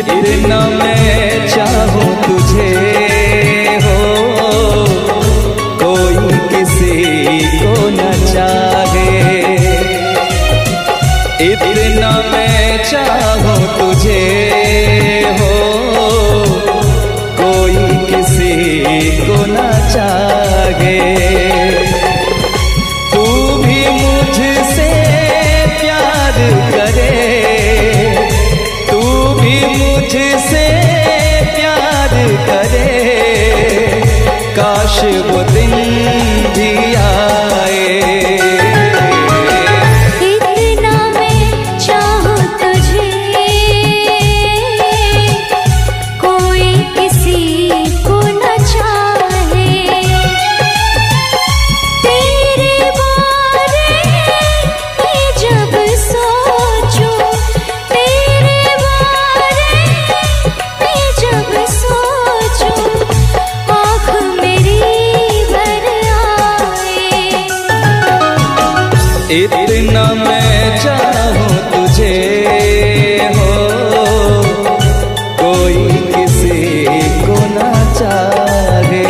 इतना मैं चाहूं तुझे हो, कोई किसी को न चाहे। इतना मैं चाहूं तुझे हो, कोई किसी को न चाहे। तू भी मुझसे प्यार करे, तू भी मुझसे प्यार करे, काश वो दिन भी आए। इतना मैं चाहूं तुझे, कोई किसी को न चाहे। तेरे बारे में जब सोचूं, तेरे बारे में जब सोचूं, आँख मेरी भर आए। इतना मैं चाहूं तुझे हो, कोई किसी को न चाहे।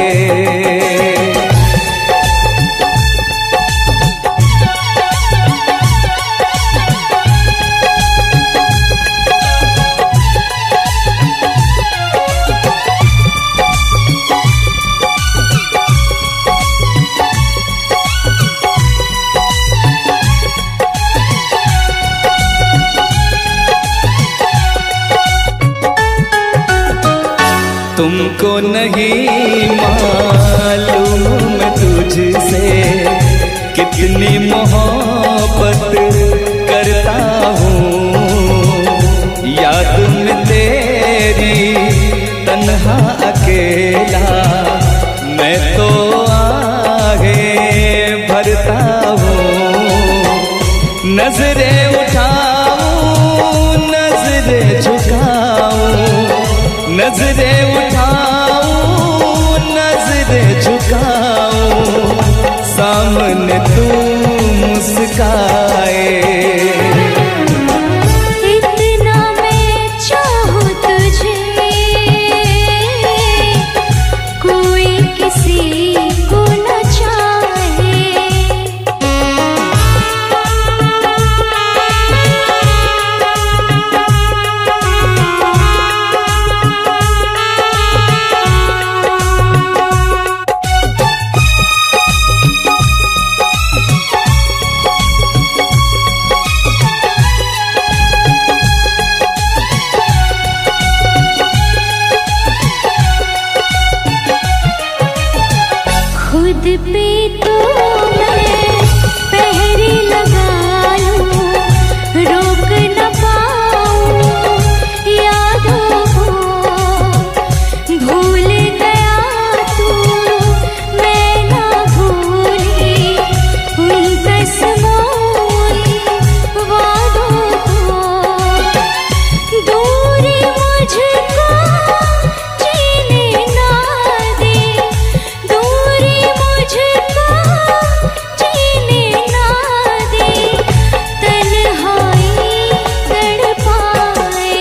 तुमको नहीं मालूम मैं तुझसे कितनी मोहब्बत करता हूँ। याद में तेरी तन्हा अकेला मैं तो आगे भरता हूँ। नजरें उठाऊं, नजरें झुकाऊं, नजरें उठाऊं, नजरें झुकाऊं, सामने तू मुस्काए। इतना मैं चाहूं तुझे, कोई किसी को न चाहे। खुद पे तो मैं पहरे लगा लूं, रोक न पाऊं यादों को। भूल गया तू, मैं ना भूली उन कसमों, उन वादों को। दूरी मुझको जीने ना दे, दूरी मुझको जीने ना दे, तन्हाई तड़पाए।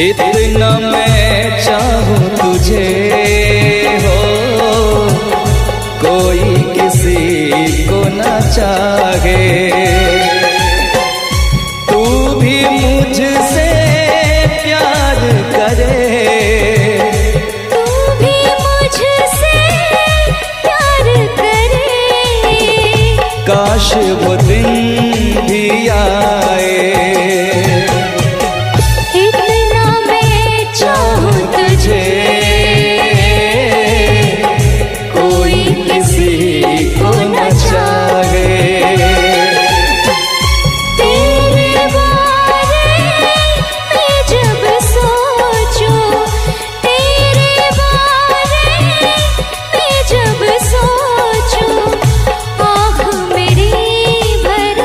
इतना मैं चाहूं तुझे हो, कोई किसी को न चाहे। तू भी मुझसे प्यार करे, तू भी मुझसे प्यार करे, काश वो दिन भी आए। इतना मैं चाहूं तुझे, कोई किसी को न चाहे। तेरे बारे में जब सोचूं, तेरे बारे में जब सोचूं, आँख मेरी भर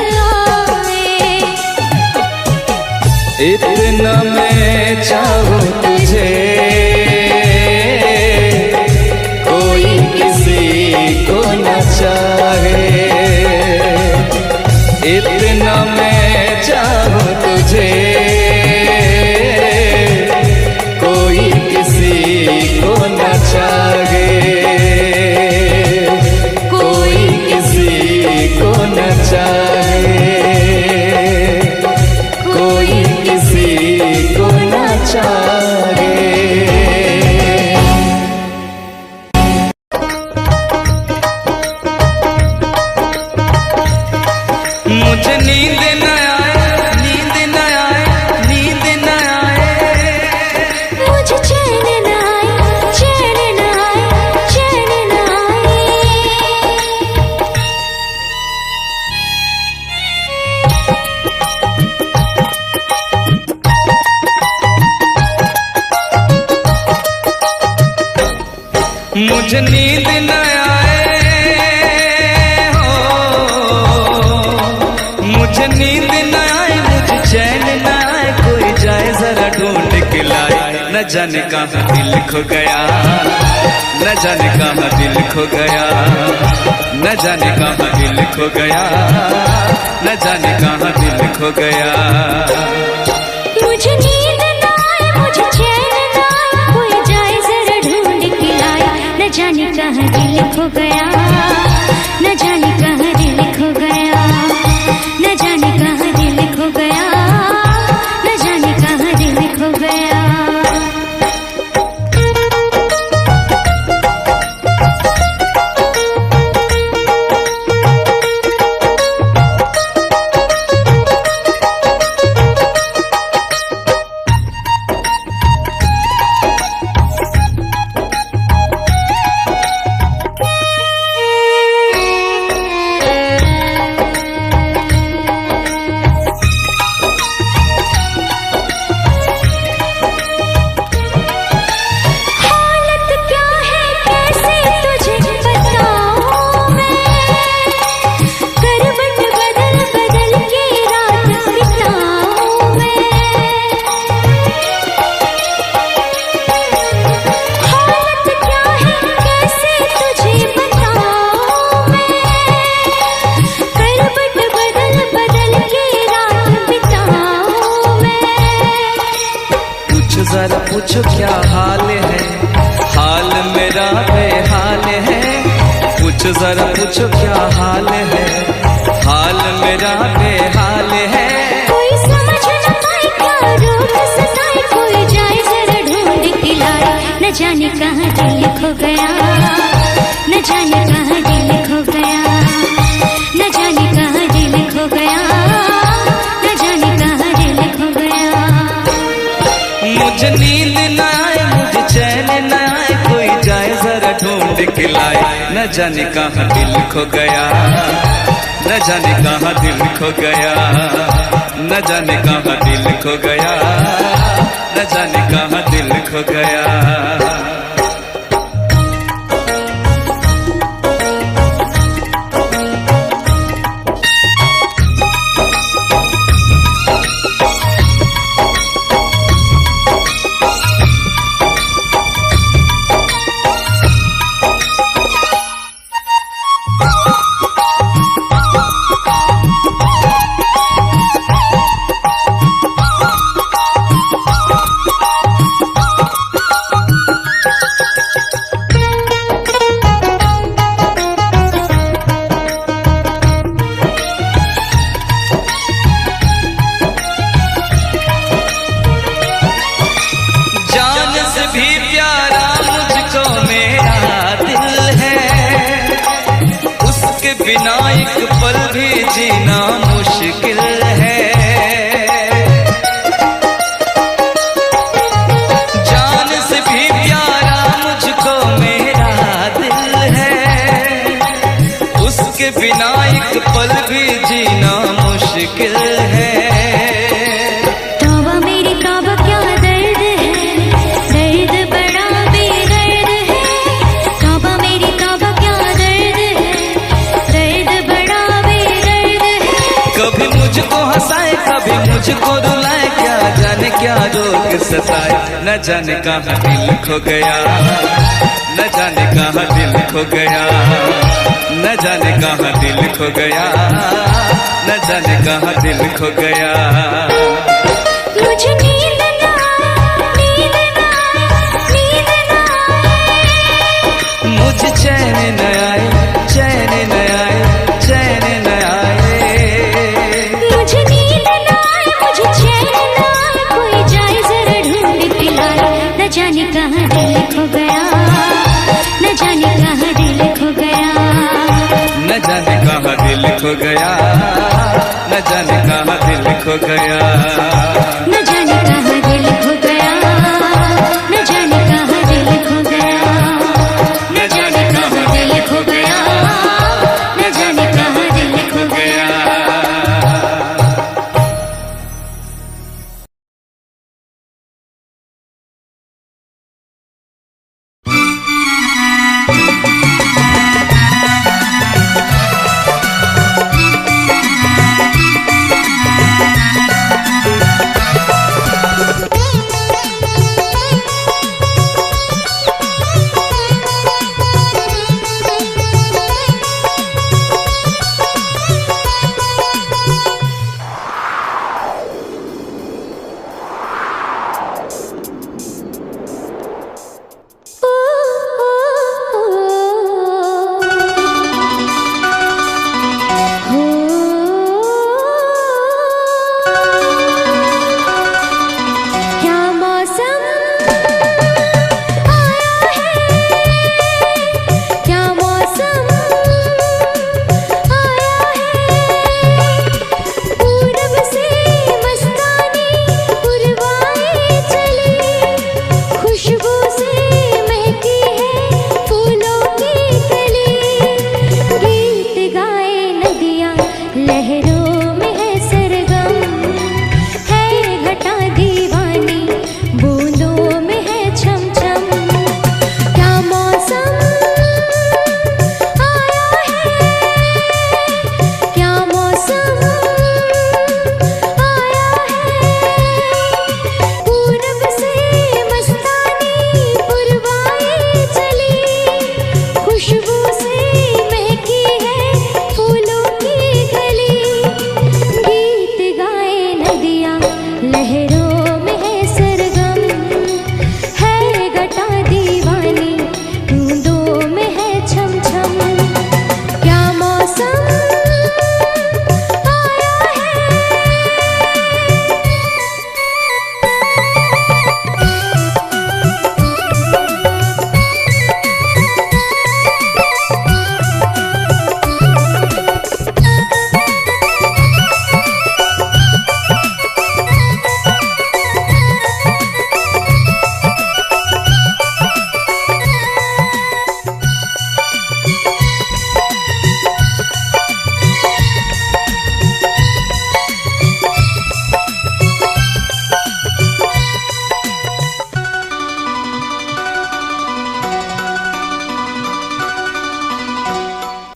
नींद न आए, नींद न आए, नींद न आए, मुझे चैन न आए, चैन न आए, चैन न आए। मुझे नींद न आए हो, मुझे नींद न आए, मुझे चैन न आए, कोई जाए जरा ढूंढ के लाए। न जाने कहाँ दिल खो गया, न जाने कहाँ दिल खो गया, न जाने कहाँ दिल खो गया, न जाने कहाँ दिल खो गया। मुझे नींद न आए, मुझे चैन न आए, कोई जाए जरा ढूंढ के लाए। न जाने कहाँ दिल खो गया, न जाने कहाँ दिल खो गया, न जाने कहाँ दिल खो गया, न जाने कहाँ दिल खो गया। जरा पूछो क्या हाल है, हाल मेरा बेहाल है। पूछो जरा पूछो क्या हाल है, हाल मेरा बेहाल है। कोई समझ न पाए क्या रोग सताए, कोई जाए जरा ढूंढ के लाए। न जाने कहाँ दिल खो गया, न जाने कहाँ दिल खो गया, न जाने कहाँ दिल खो गया, न जाने कहाँ दिल खो गया। मुझे नींद न आए, मुझे चैन न आए, कोई जाए जरा ढूंढ के लाए। न जाने कहाँ दिल खो गया, न जाने कहाँ दिल खो गया, न जाने कहाँ दिल खो गया, न जाने कहाँ दिल खो गया। भी प्यारा मुझको मेरा दिल है, उसके बिना एक पल भी जीना मुश्किल है। जान से भी प्यारा मुझको मेरा दिल है, उसके बिना एक पल भी जीना मुश्किल है। मुझको हंसाए कभी मुझको रुलाए, क्या जाने क्या रोग सताए। न जाने कहाँ दिल खो गया, न जाने कहाँ दिल खो गया, न जाने कहाँ दिल खो गया, न जाने कहाँ दिल खो गया। मुझे नींद ना आए, नींद ना आए, नींद ना आए, मुझे चैन न आए, चैन न आए, चैन न आए। मुझे नींद ना आए, मुझे चैन ना आए, कोई जाए जरा ढूंढ के लाए। न जाने कहाँ दिल खो गया, न जाने कहाँ दिल खो गया, न जाने कहाँ दिल खो गया, न जाने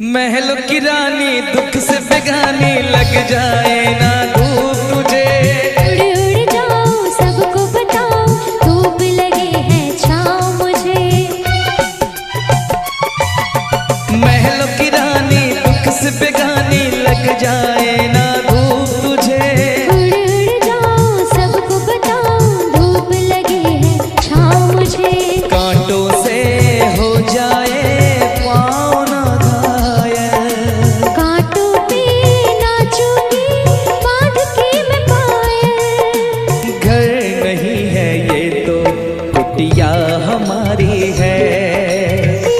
महलों की रानी दुख से बेगानी लग जाए ना धूप तुझे। उड़ उड़ जाओ सबको बताओ धूप लगे है छाँव मुझे। महलों की रानी दुख से बेगानी लग जाए ना धूप तुझे। उड़ उड़ जाओ सबको बताओ धूप लगे है छाँव मुझे। कांटों से हो जाए पाँव ना घायल, कांटों पे नाचूंगी बांध के मैं पायल। घर नहीं है ये तो कुटिया हमारी है।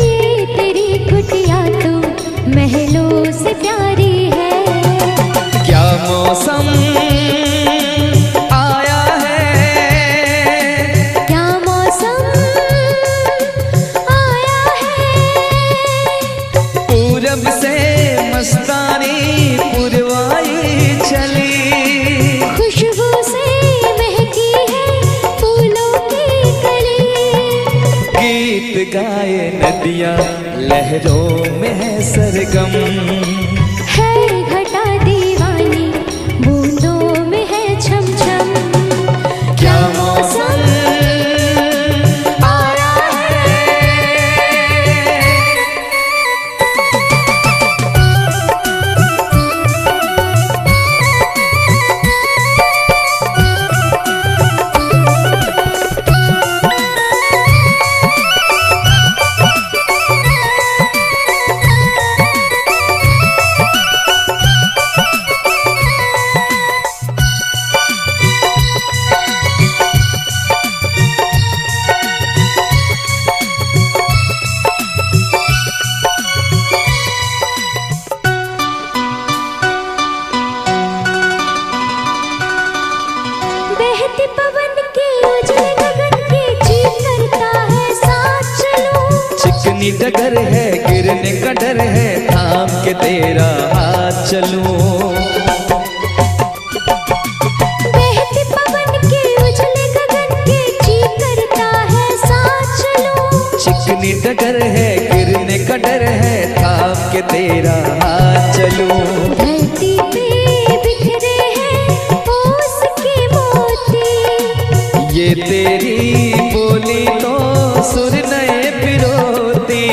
ये तेरी कुटिया तो महलों से प्यारी है। क्या मौसम आया है, क्या मौसम आया है। पूरब से मस्तानी पुरवाई चली। खुशबू से महकी है फूलों की कली। गीत गाए नदियाँ लहरों में है सरगम। है घटा दीवानी बूंदों में है छम छम। क्या मौसम आया है। बहते पवन के उजले गगन के चीर करता है साथ चलो। चिकनी डगर है गिरने का डर है थाम के तेरा हाथ चलूं। बहते पवन के उजले गगन के चीर करता है साथ चलो। चिकनी डगर है गिरने का डर है थाम के तेरा हाथ चलूं। धरती पे बिखरे हैं ओस के मोती। ये तेरी बोली तो सुर नए पिरोती।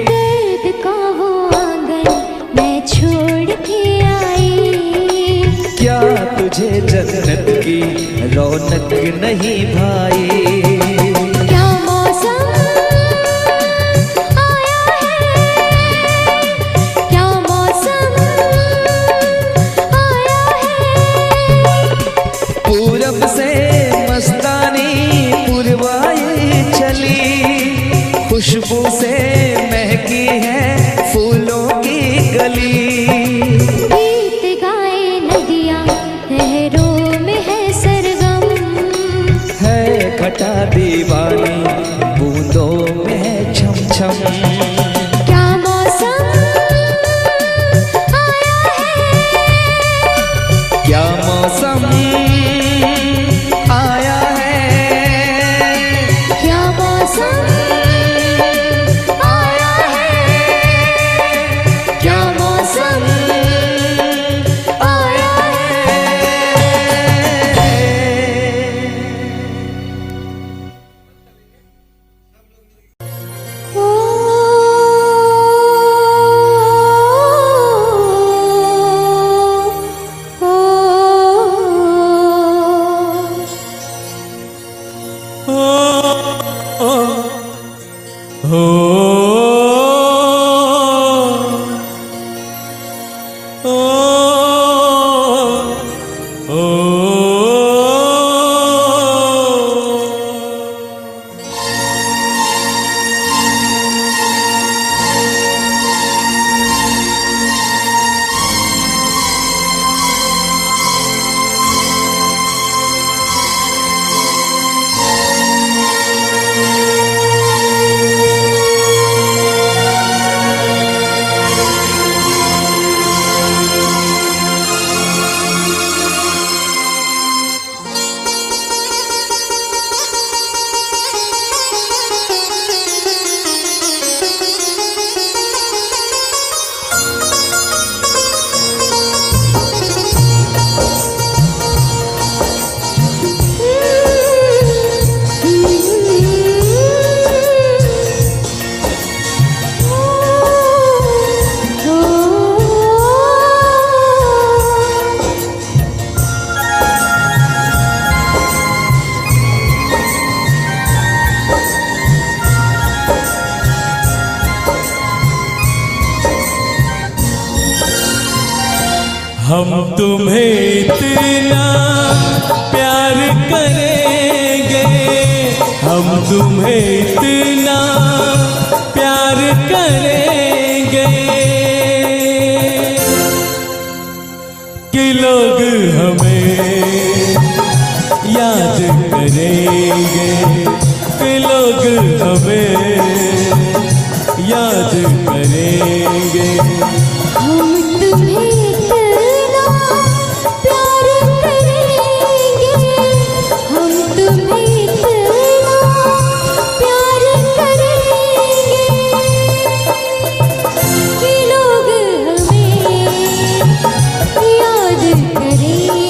दर्द का वो आंगन मैं छोड़ के आई। क्या तुझे जन्नत की रौनक नहीं भाई। क्या मौसम आया है। क्या मौसम आया है। पूरब से मस्तानी पुरवाई चली। खुशबू से महकी है फूलों की गली। गीत गाए नदियाँ लहरों में है सरगम। है घटा दीवानी बूंदों में है छम छम। क्या मौसम आया है। क्या मौसम आया है। क्या मौसम आया है। क्या मौसम हम तुम्हें इतना प्यार करेंगे, हम तुम्हें इतना प्यार करेंगे कि लोग हमें याद करेंगे, कि लोग हमें याद करेंगे। हम तुम्हें इतना प्यार करेंगे, हम तुम्हें इतना प्यार करेंगे कि लोग हमें याद करेंगे,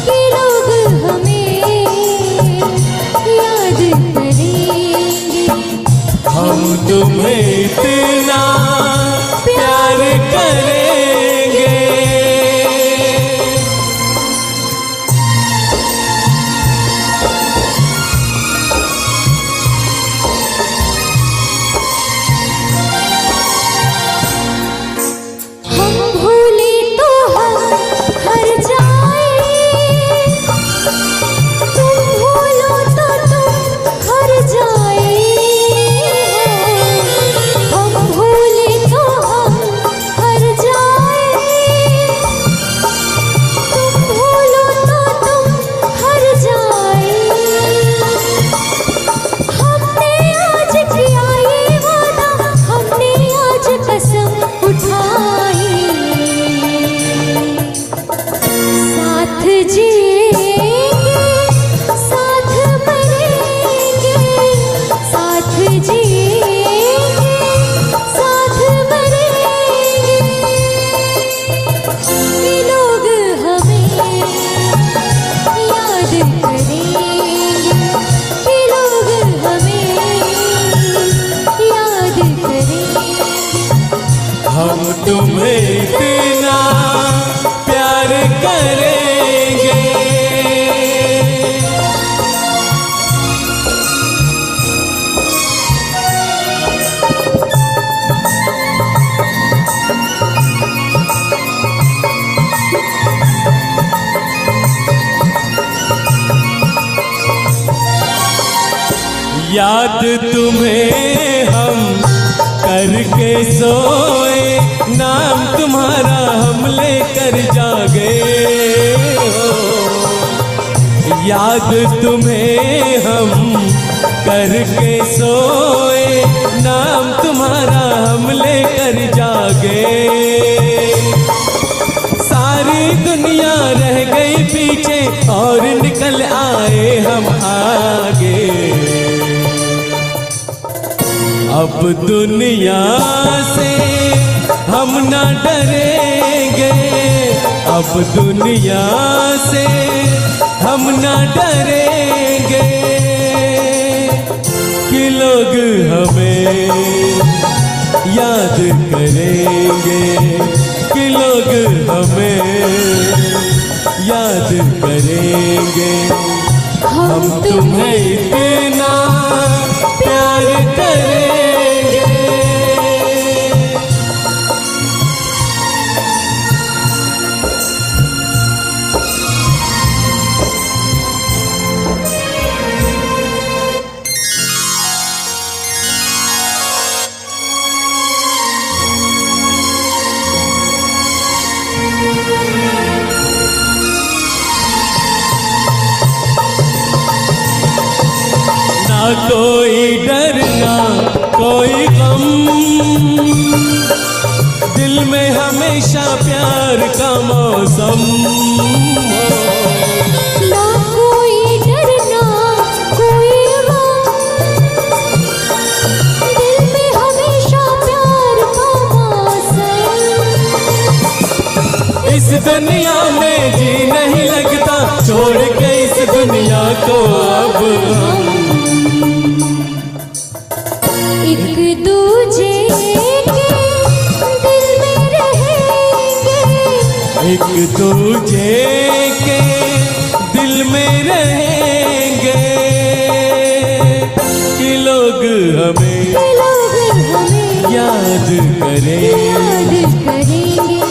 कि लोग हमें याद करेंगे। हम तुम्हें इतना प्यार करेंगे। हम भूले तो हम हर जाए, तुम भूलो तो तुम हर जाए। हम भूले तो हम हर जाए, तुम भूलो तो तुम हर जाए। हमने आज किया ये वादा, हमने आज कसम उठाई, साथ जिएंगे साथ मरेंगे, साथ जिएंगे साथ मरेंगे कि लोग हमें याद करेंगे, कि लोग हमें याद करेंगे। हम तुम्हें इतना प्यार करेंगे। याद तुम्हें हम करके सोए, नाम तुम्हारा हम लेकर जागे हो। याद तुम्हें हम करके सोए, नाम तुम्हारा हम लेकर जागे। सारी दुनिया रह गई पीछे और निकल आए हम आगे। अब दुनिया से हम न डरेंगे, अब दुनिया से हम न डरेंगे कि लोग हमें याद करेंगे, कि लोग हमें याद करेंगे। हम तुम्हें इतना प्यार करेंगे। ना कोई डर ना कोई गम, दिल में हमेशा प्यार का मौसम। ना कोई डर ना कोई गम, दिल में हमेशा प्यार का मौसम। इस दुनिया में जी नहीं लगता, छोड़ के इस दुनिया को अब हम एक दूजे के दिल में रहेंगे, एक दूजे के दिल में रहेंगे कि लोग हमें याद करेंगे। करेंगे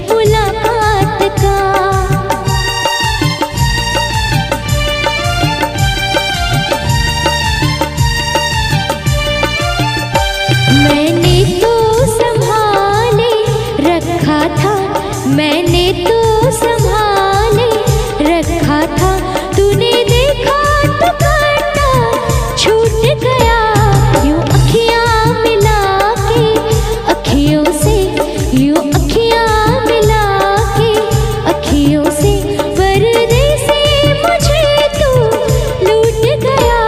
मुलाकात का। मैंने तो संभाले रखा था, मैंने तो संभाले रखा था, तूने देखा तो काटा छूट गया। यूं अखियां मिला के अखियों से, यूं अखियां मिला के अखियों से, पर्दे से मुझे तू लूट गया।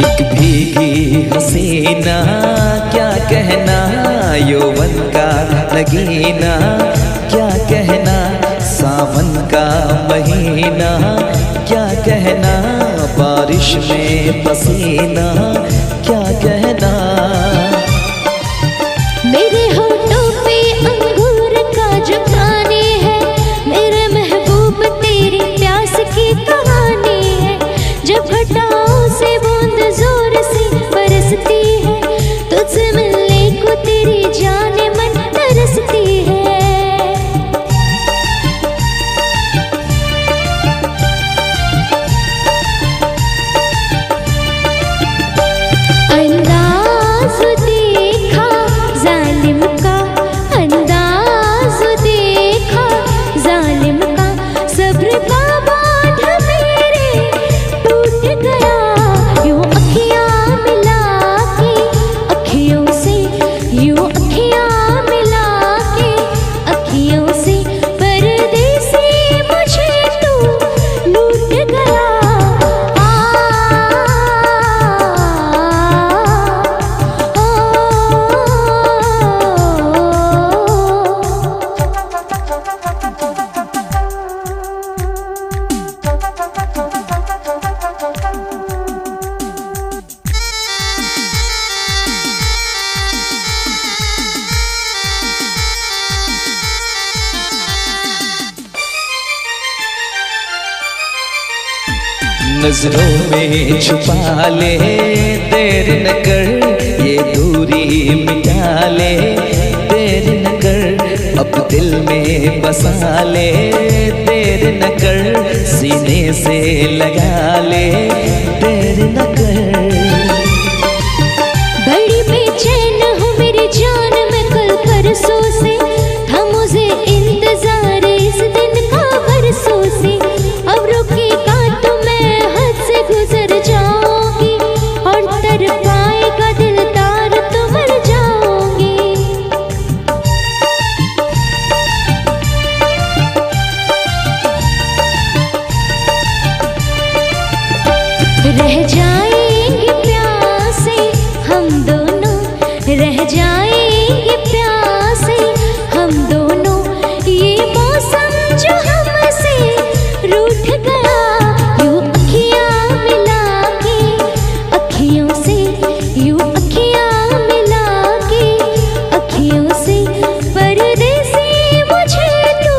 एक भीगी हसीना क्या कहना, यौवन का लगीना क्या कहना, सावन का महीना क्या कहना, बारिश में पसीना क्या कहना। मेरे होठों पे अंगूर का जो खाने हैं, मेरे महबूब तेरी प्यास की कहानी है। जब घटाओं से बूंद जोर से बरसती है, तुझसे मिलने को तेरी जाने मन तरसती है। अंदाज़ देखा जालिम का, अंदाज़ देखा जालिम का, सब्र का बांध मेरे टूट गया। यूं अखियां मिला के अखियों से, यूं अखियां मिला के अखियों से, पर्दे से मुझे तू लूट गया। नजरों में छुपा ले, देर न कर ये दूरी मिटा ले, देर न कर अब दिल में बसा ले, देर न कर सीने से लगा ले, देर न कर। बड़ी बेचैन हूँ मेरी जान मैं कल परसों से, था मुझे इंतजार इस दिन का बरसों से। अब रुकेगा तो मैं हद से गुजर जाऊंगी, और तर पाएगा दिलदार तो मर जाऊंगी। रह जाएंगे प्यासे हम दोनों, रह जाएंगे प्यासे हम दोनों, ये मौसम जो हमसे रूठ गया। यूं अखियां मिला के अखियों से, यूं अखियां मिला के अखियों से, पर्दे से मुझे तू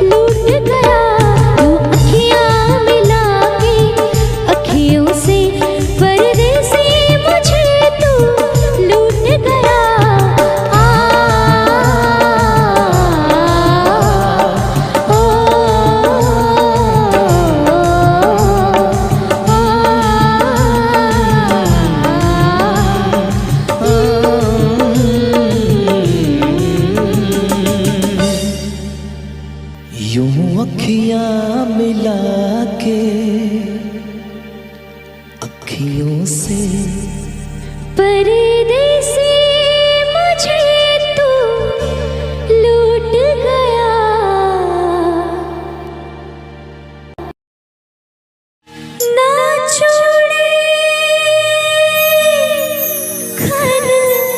लूट गया। यूं अखियां मिला के अखियों से, पर्दे से मुझे तू लूट गया। यूं अखियां मिला के अखियों से, पर्दे से मुझे तू लूट गया। ना छोड़े खन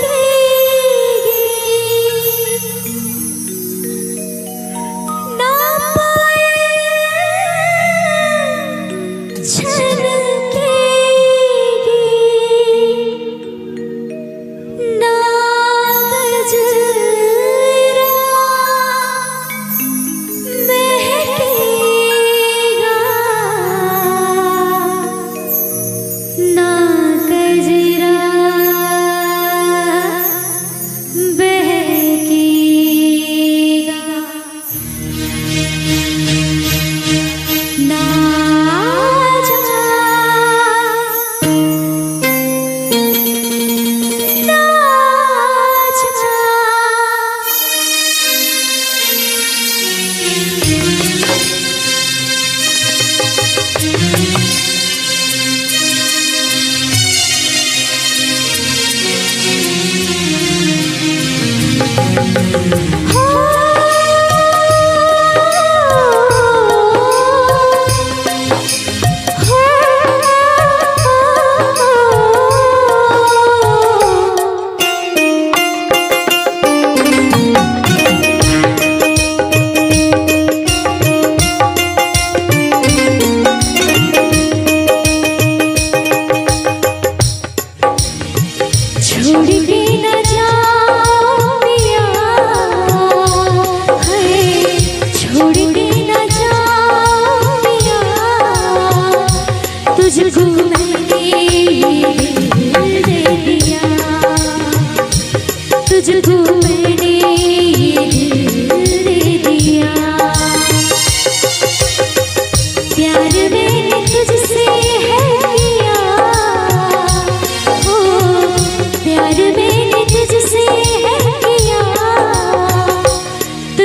के, ना पाए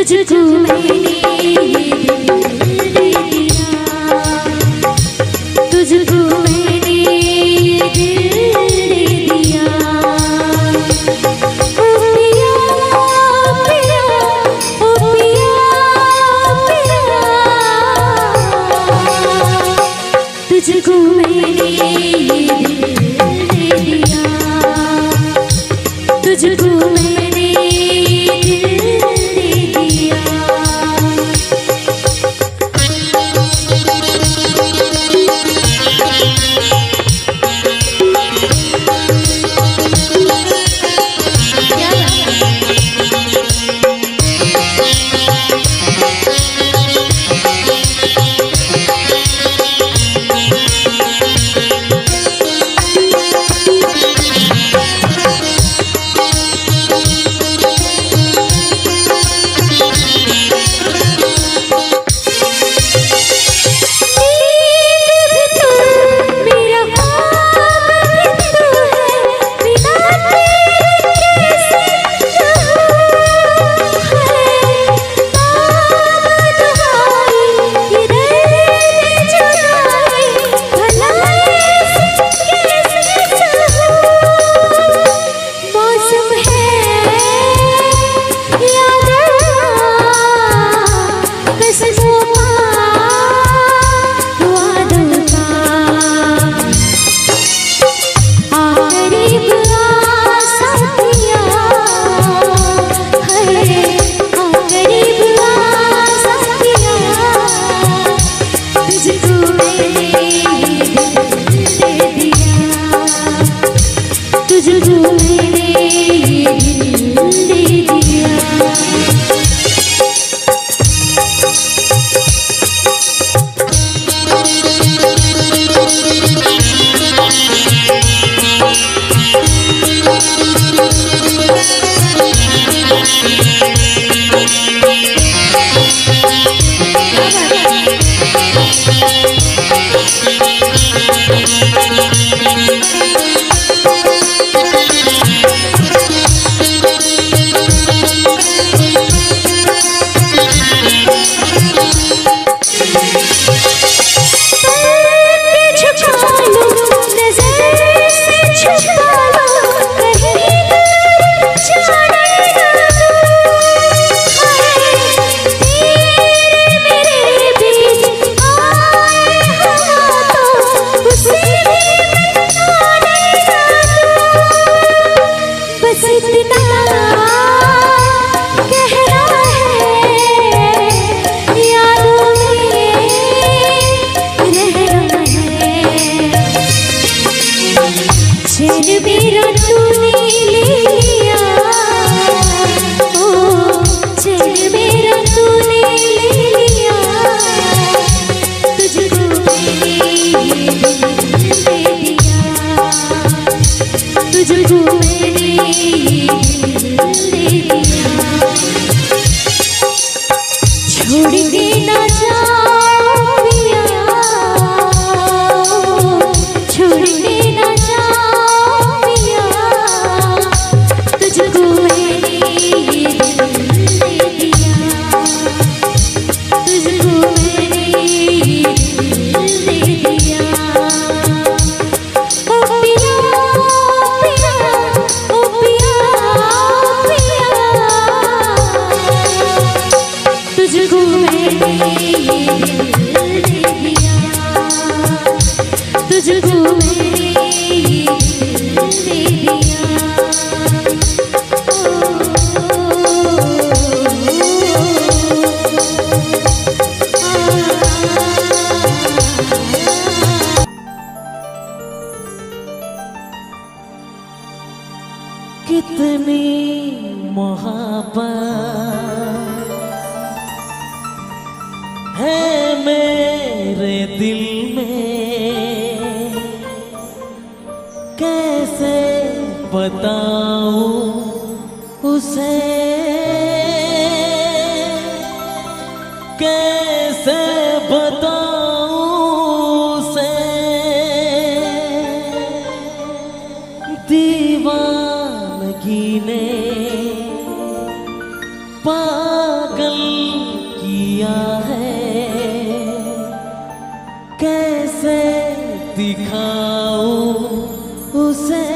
तुझको मैंने ये दिल दे दिया, तुझको मैंने ये दिल दे दिया। ओ पिया पिया, ओ पिया पिया, तुझको मैंने ये दिल दे दिया, तुझको मैंने ये दिल दे दिया। कितनी मोहब्बत है मेरे दिल में, कैसे बताऊं उसे, कैसे बताऊं उसे। दीवानगी ने पागल दिखाऊं उसे,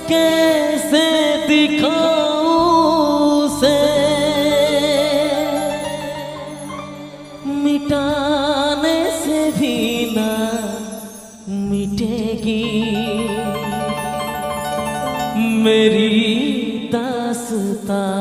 कैसे दिखाऊं उसे, मिटाने से भी ना मिटेगी मेरी दास्तां।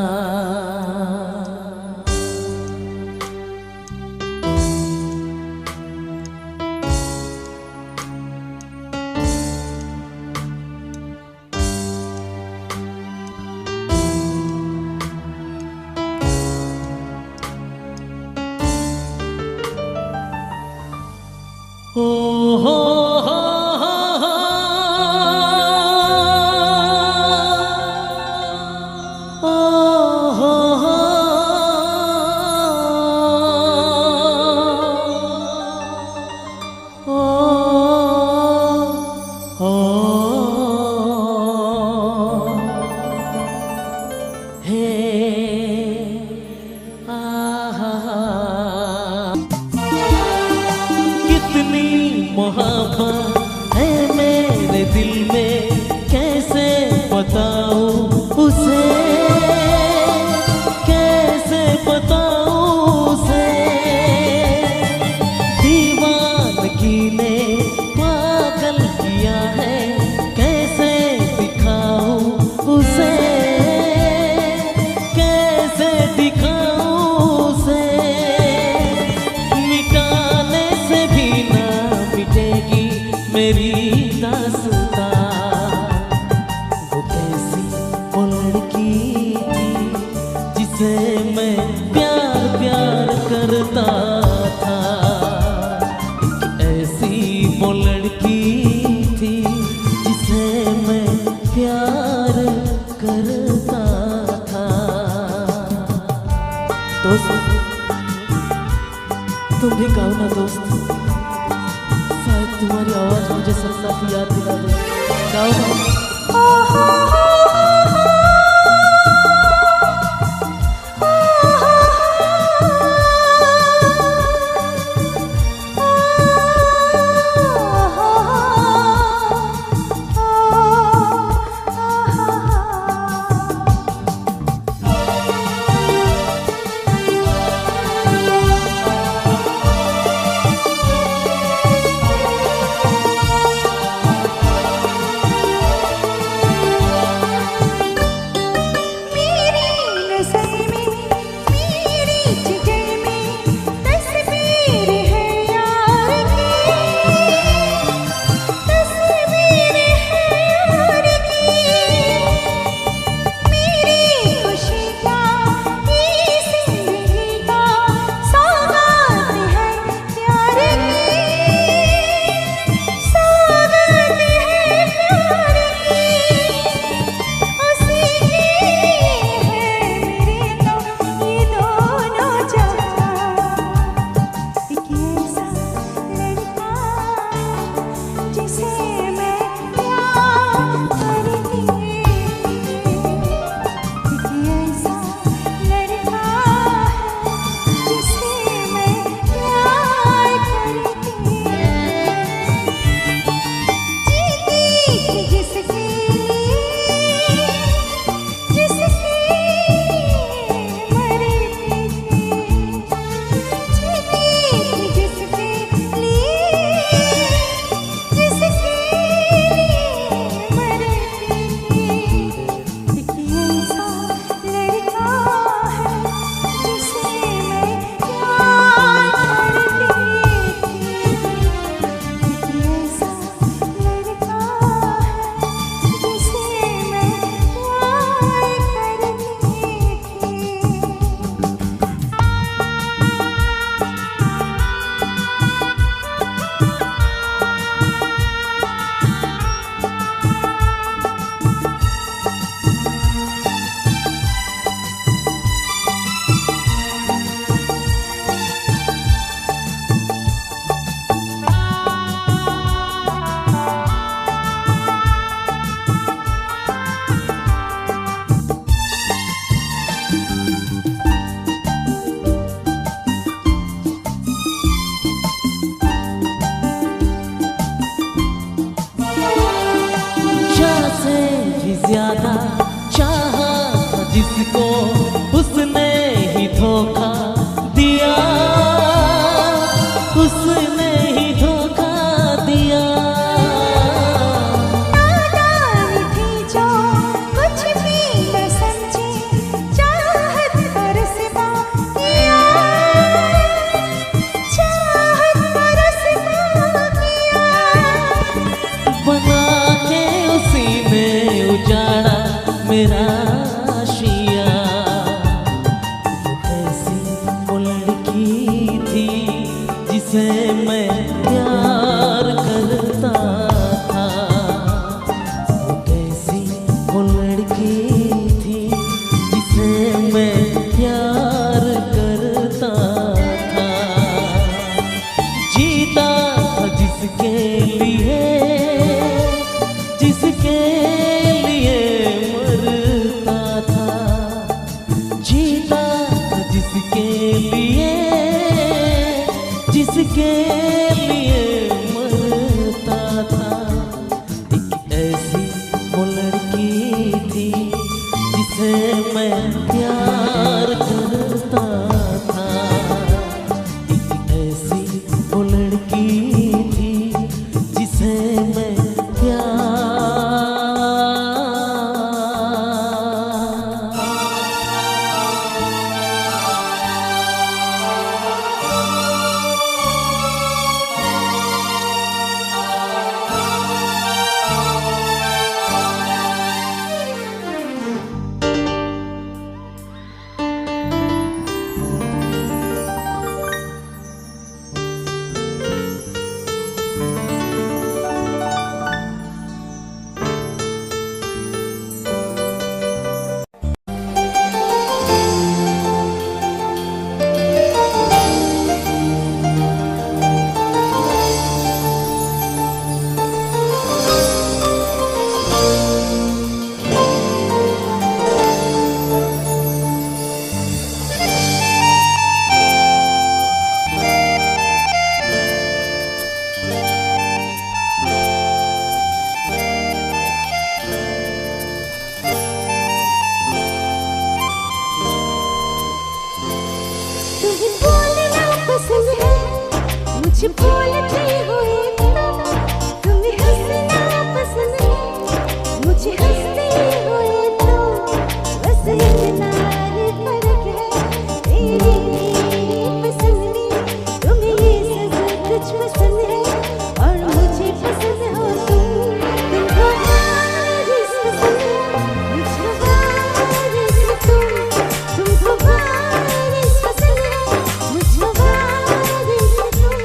ओ हो हो कितनी मोहब्बत है मेरे दिल में, कैसे बताऊं उसे, कैसे बताऊं उसे, दीवानगी ने पागल किया है, कैसे दिखाऊं उसे, कैसे दिखाऊं उसे, मिटाने से भी ना मिटेगी मेरी दास्तां। वो कैसी वो लड़की थी जिसे मैं प्यार प्यार करता था, ऐसी वो लड़की थी जिसे मैं प्यार करता था। दोस्त तुम भी गाओ ना दोस्त, शायद तुम्हारी आवाज मुझे सपना की याद दिला दे। गाओ ना। जिसके लिए मरता था। एक ऐसी वो लड़की थी जिसे मैं प्यार करता था। एक ऐसी वो लड़की थी जिसे मैं प्यार। मुझे बोलते हुए तुम्हें हंसना पसंद है, मुझे हंसते हुए तो बस इतना ही फर्क है। तेरी पसंद में तुम्हें ये सब कुछ पसंद है और मुझे पसंद हो तुमको बारिश पसंद है, मुझे बारिश तुमको बारिश पसंद है, मुझे बारिश तुम।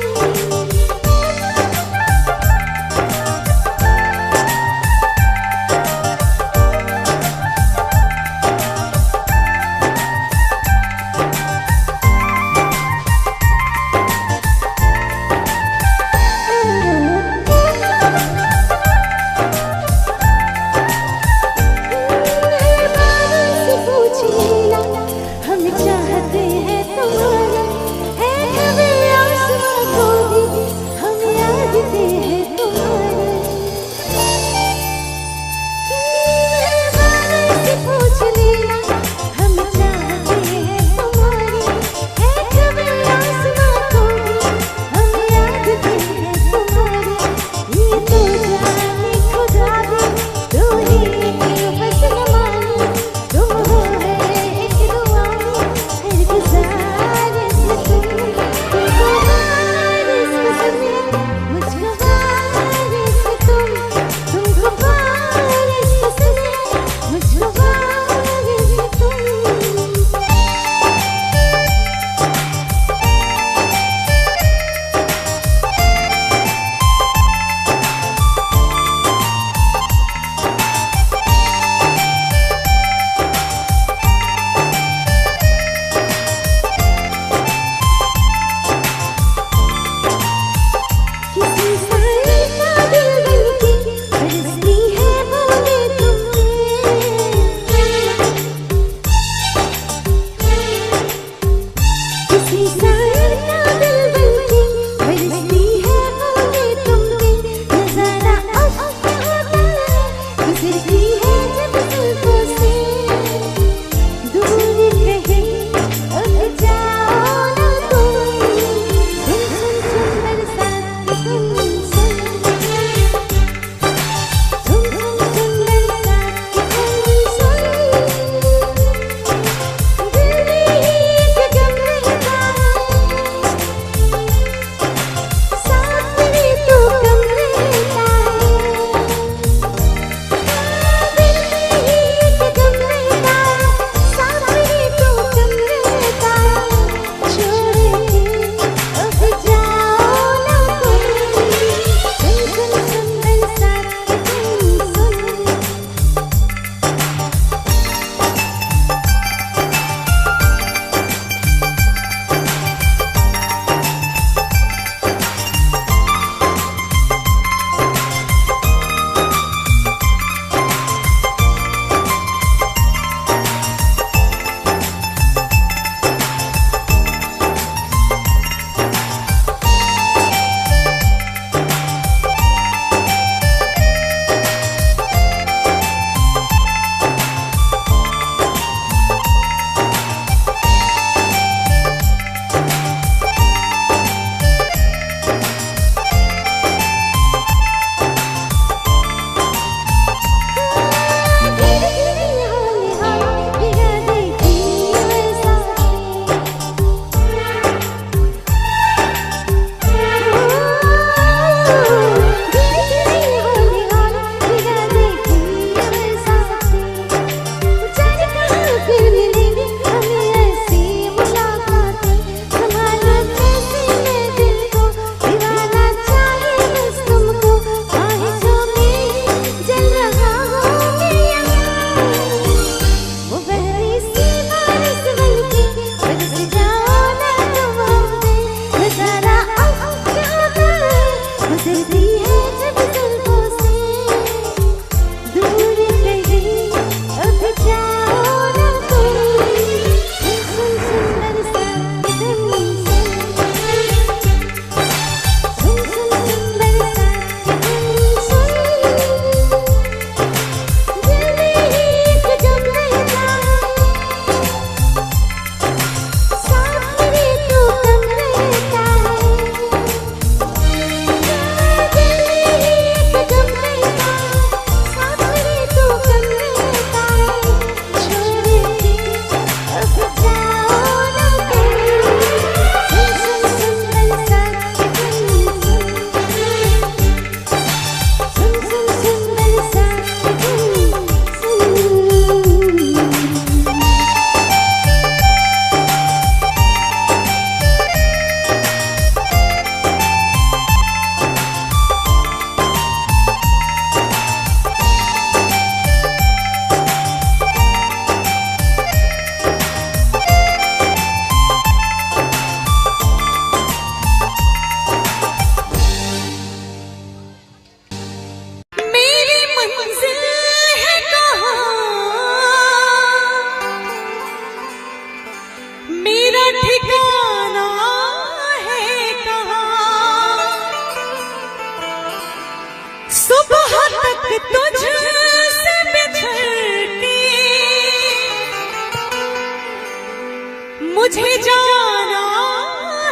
जाना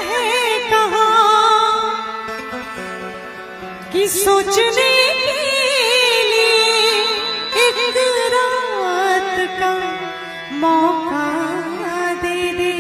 है कहाँ कि सोचने के लिए एक रात का मौका दे दे।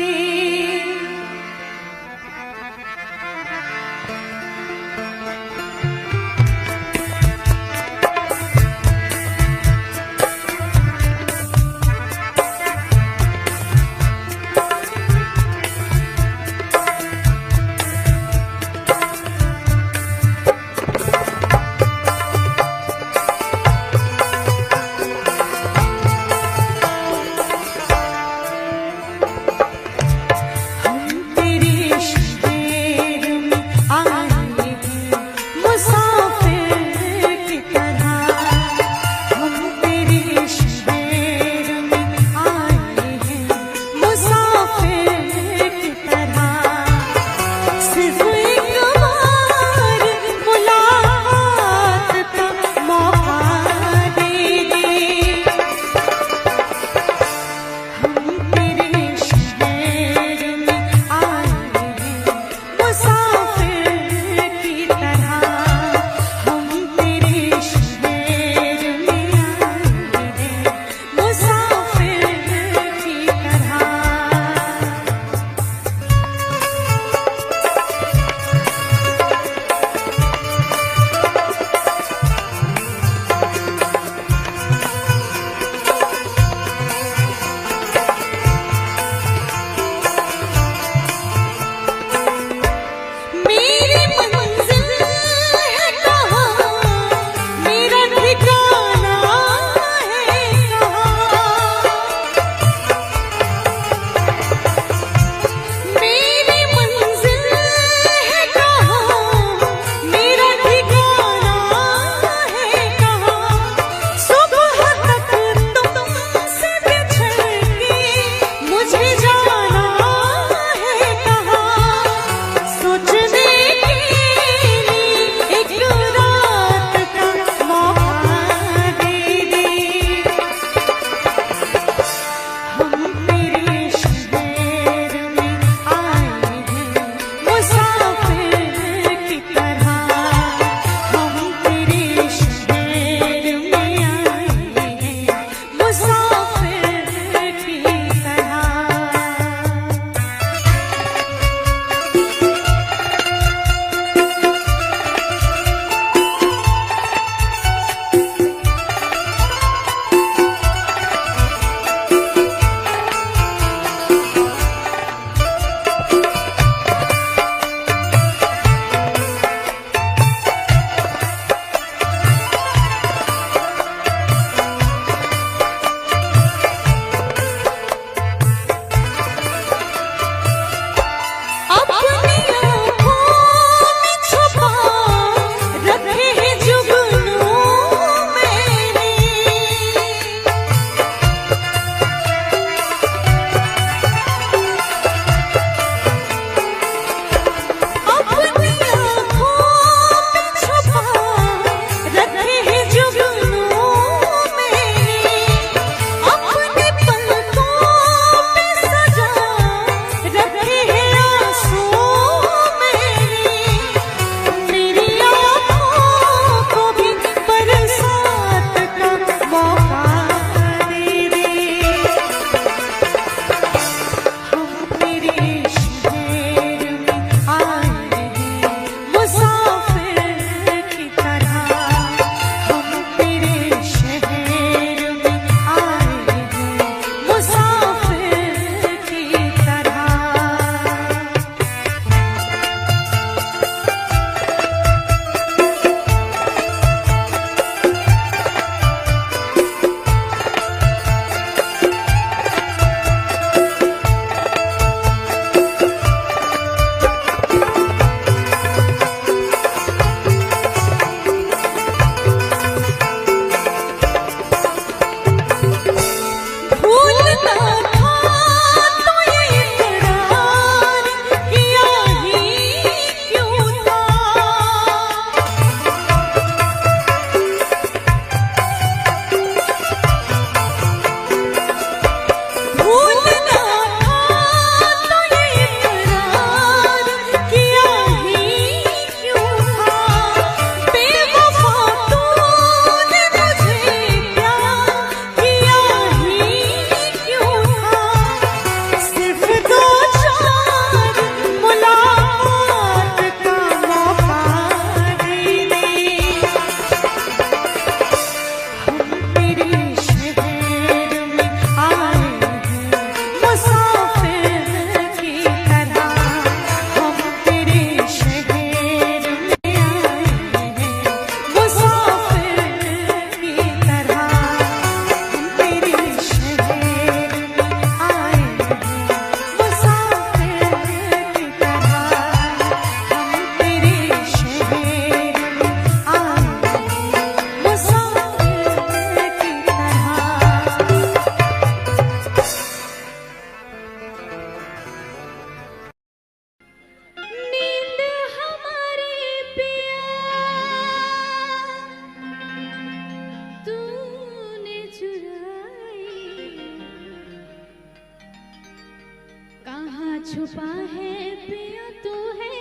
पिया तू है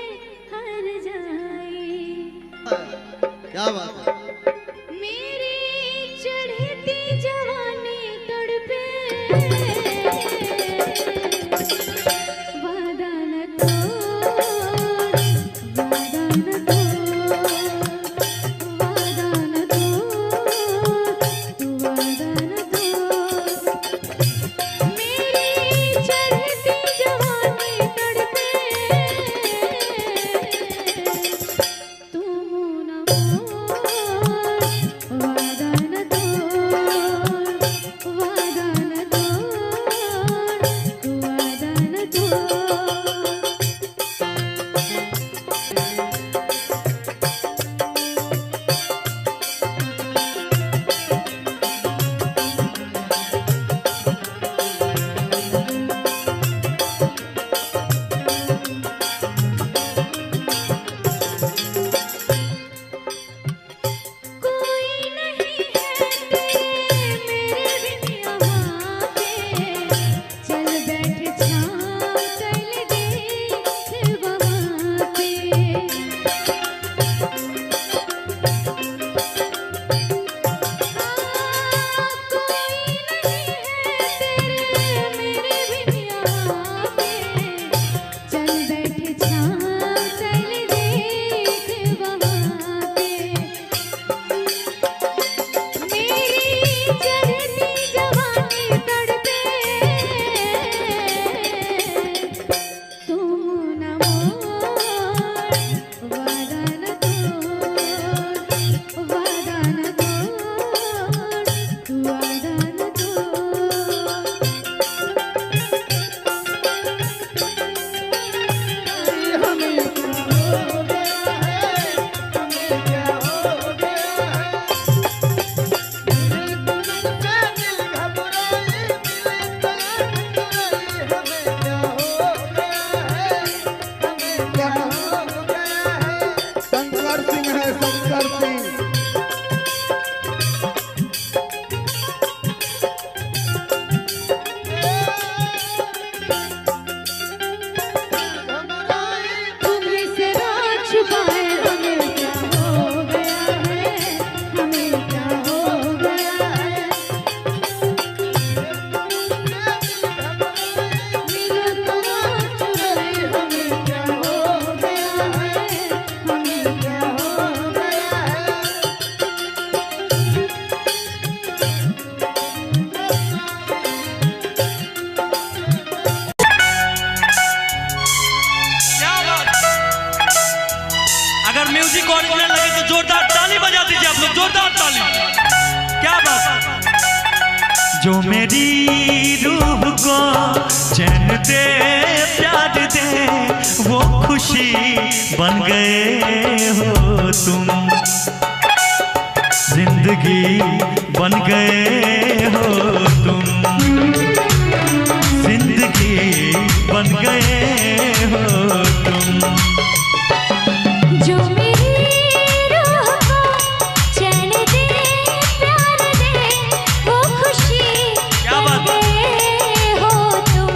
हर जाई। क्या बात है। मेरी चढ़ती जवानी तड़पे, वादा न तोड़, वादा न तोड़, वादा न तोड़, तू वादा न तोड़। मेरी चढ़ती जवानी तड़पे, तू मुँह न मोड़, वादा न तोड़, वादा न तोड़, तू वादा न तोड़। कोई नहीं है तेरे मेरे बिन यहाँ पे, चल बैठ छाँव चल देख वहाँ पे। कोई नहीं है तेरे मेरे बिन यहाँ पे, चल बैठ छाँव चल देख वहाँ पे। मेरी चढ़ती जवानी तड़पे, तू मुँह न मोड़, वादा न तोड़, वादा न तोड़, तू वादा न तोड़। हमें क्या हो गया है, हमें क्या हो गया है। तुमसे दिल घबराए, दिल तड़प गए। हमें क्या हो गया है, हमें क्या हो गया है। शंकर सिंह है, शंकर सिंह। तुम्हें से रात छुपाए, हमें क्या हो गया है, हमें क्या हो गया है। मिलो तो रात चुराए, हमें क्या हो गया है, हमें क्या हो गया है। क्या बात। अगर म्यूजिक ओरिजिनल लगे तो जोरदार ताली बजा दीजिए आप लोग, जोरदार ताली। क्या बात। जो मेरी रूह को चैन दे प्यार दे, वो खुशी बन गए हो तुम, जिंदगी बन गए हो तुम, जिंदगी बन गए हो तुम। जो मेरी रूह को चैन दे प्यार दे, वो खुशी क्या बात है। गए हो तुम,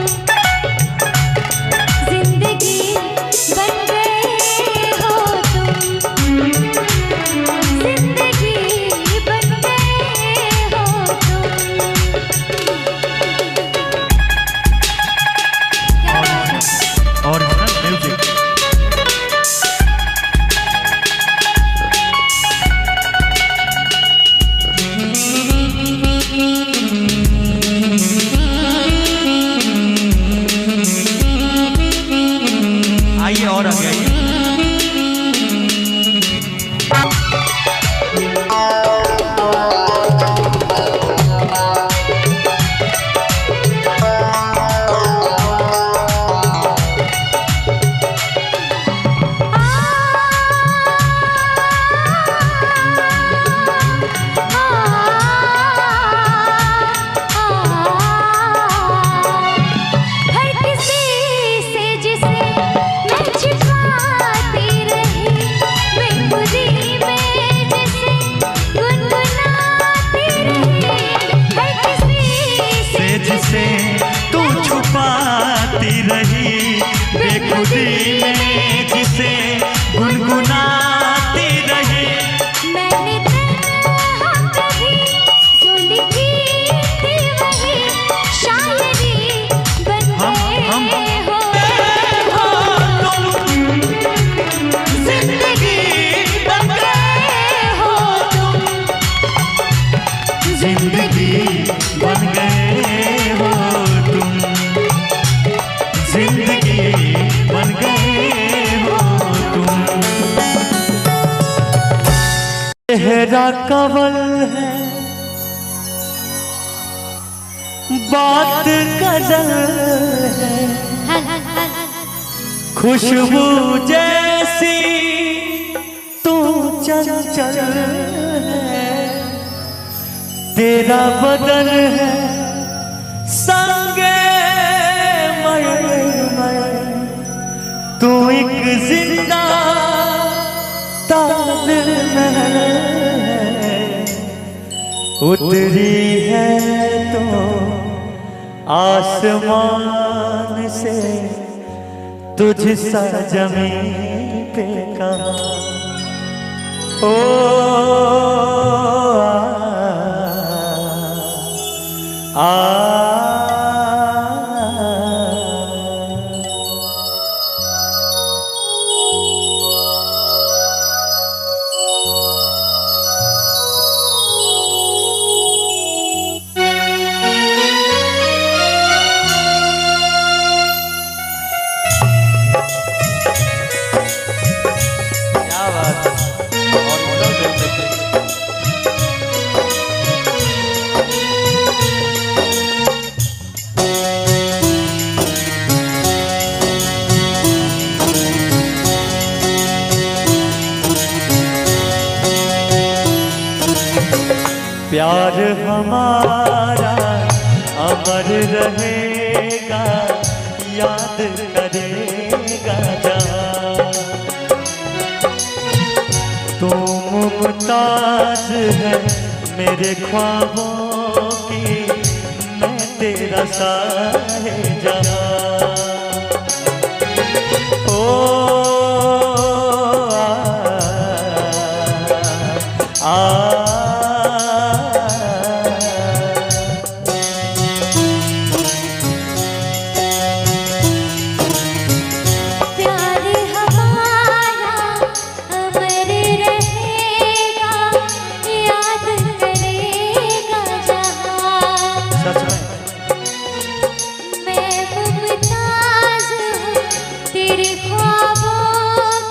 जिंदगी बन गए हो तुम, जिंदगी बन गए हो तुम। क्या बात है। Original music. आइए और आगे आइए। हर किसी से जिसे मैं छिपा दिल में जिसे गुनगुनाती रहे। मैंने तन्हा कभी जो लिखी थी वही शायरी बन गए हो तुम, जिंदगी बन गए हो तुम, जिंदगी बन गए हो तुम, जिंदगी बन गए हो तुम। चेहरा कवल है बात गजल है, खुशबू जैसी तू चंचल है, तेरा बदन है संगे मरमर, तू एक जिंदा ताजमहल है, उतरी है तो आसमान से तुझ सा जमीन पे कहाँ। ओ प्यार हमारा अमर रहेगा, याद करेगा जहाँ। तू मुमताज है मेरे ख्वाबों की, मैं तेरा साहिबजादा। ओ प्यार हमारा अमर रहेगा, याद करेगा जहाँ। सच में मैं मुमताज हूँ तेरे ख्वाबों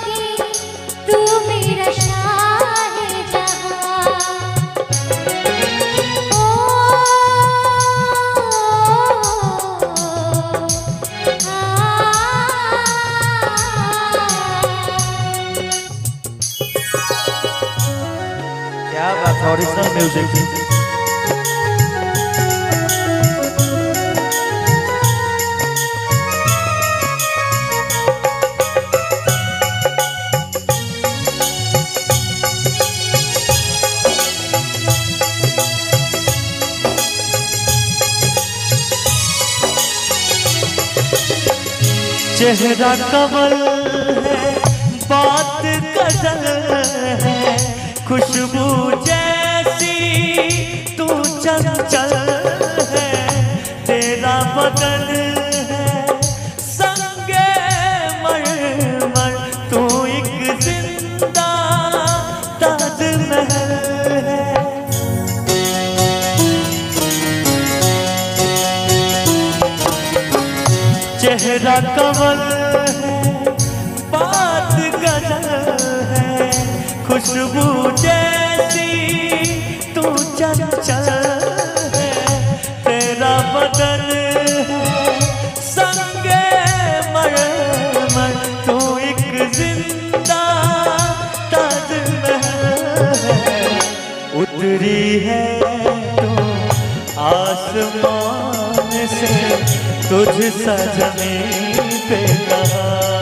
की, तू मेरा शाहिजहाँ। क्या बात है, ओरिजिनल म्यूजिक। चेहरा कमल है बात गजल है, खुशबू जैसी तू चंचल है, तेरा बदन है संगे मरमर, तू एक जिंदा ताजमहल है। चेहरा कमल है बात गजल है, खुशबू जैसी तू चंचल है, तेरा बदन है संगे मरमर, तू एक जिंदा ताजमहल है, उतरी है तो आसमान से तुझ सा जमीन पे कहाँ।